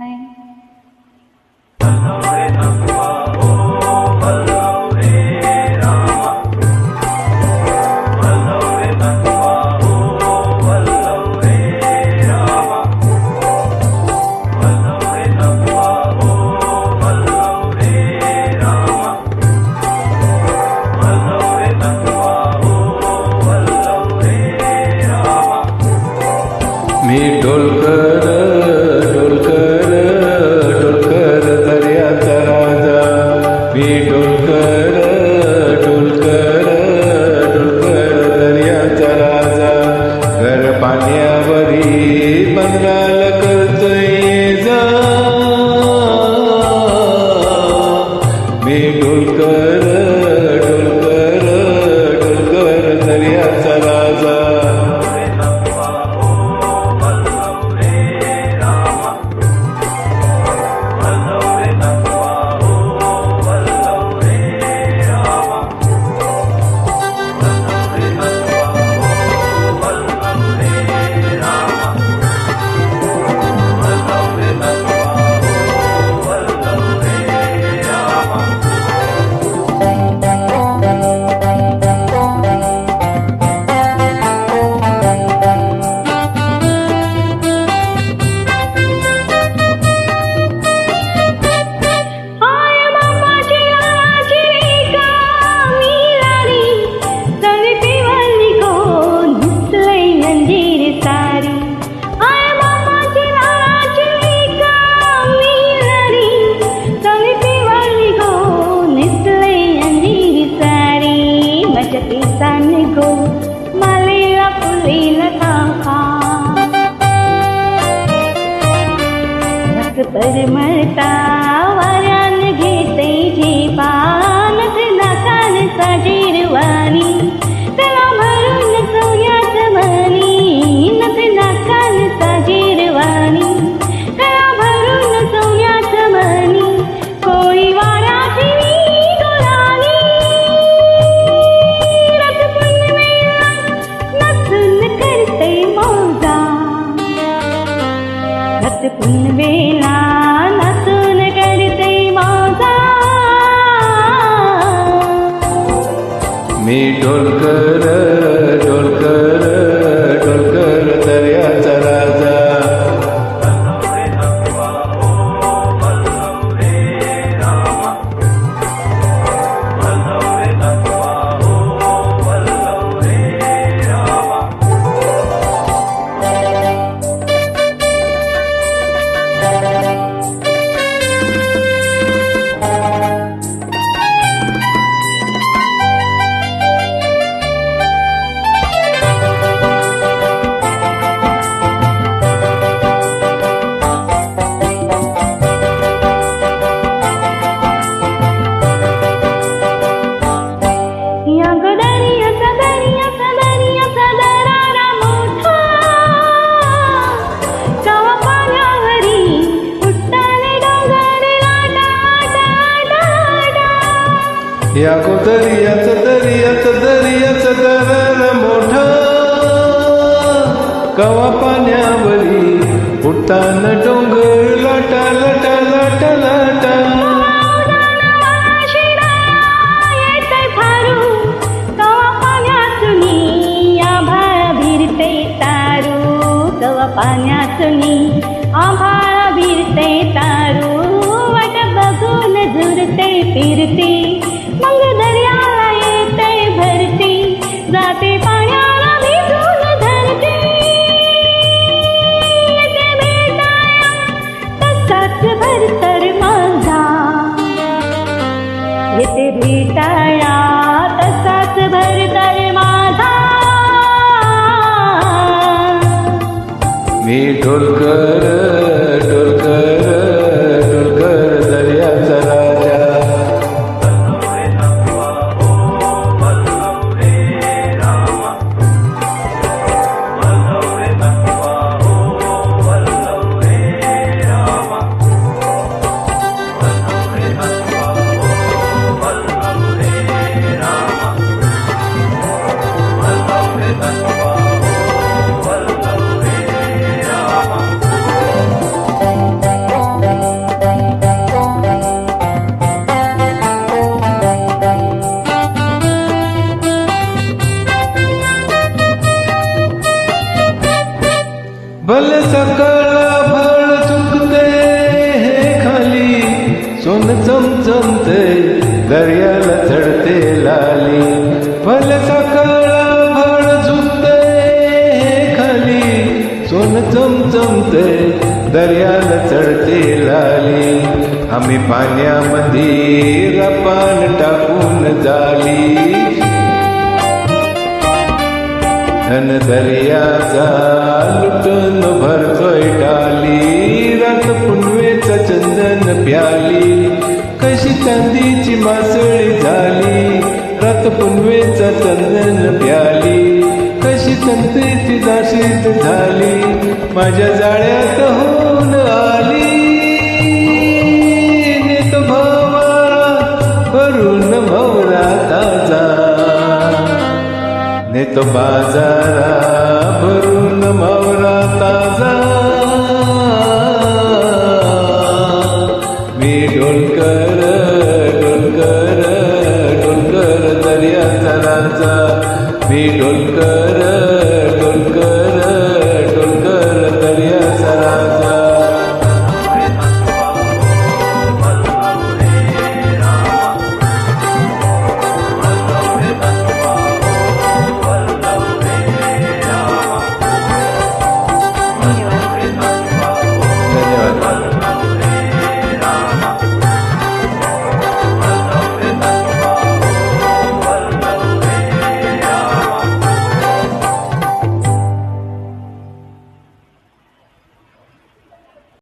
हाय मी ढोलकर ढोलकर ढोलकर दर्याचा राजा मी ढोलकर ढोलकर ढोलकर दर्याचा राजा घर पाण्यावरी बंगाल करतोय जा मी ढोलकर ढोलकर ढोलकर दर्याचा राजा go malila pulila tangka रस परमळता वाऱ्यान घेते झेपा नथ नाकान साजीरवाणी त्याला भरून सोन्याच मनी नथ नाकान साजीरवाणी त्याला भरून सोन्याच मनी कोळी वाराची पुनवेला नाचून करते माझा मी ढोलकर ढोलकर ढोलकर दर्याचा राजा या दर्याचं दरार मोठा कवा पाण्यावरी उठान डोंगर लाटा लाटा लाटा लाटा पाण्यातुनी आभाळ भिरते तारू वाट बघून झुरते फिरते मग दर्याला येते भरते जाते पाण्याला भिजून धरते येते भेटाया तसाच भरतर चमचमते दर्याला चढते लाली भले सकाळा भड झुकते खाली सोन चमचमते दर्याला चढते लाली आम्ही पाण्यामध्ये रपान टाकून जाली धन दर्याचा लुटून भरतोय टाली रात पुनवेचा चंदन प्याली कशी चांदीची मासळी झाली रात पुनवेचा चंदन प्याली कशी संतेची दाशीत झाली माझ्या जाळ्यात होऊन आली नेत भावाला भरून भवरा ताजा नेतो बाजारा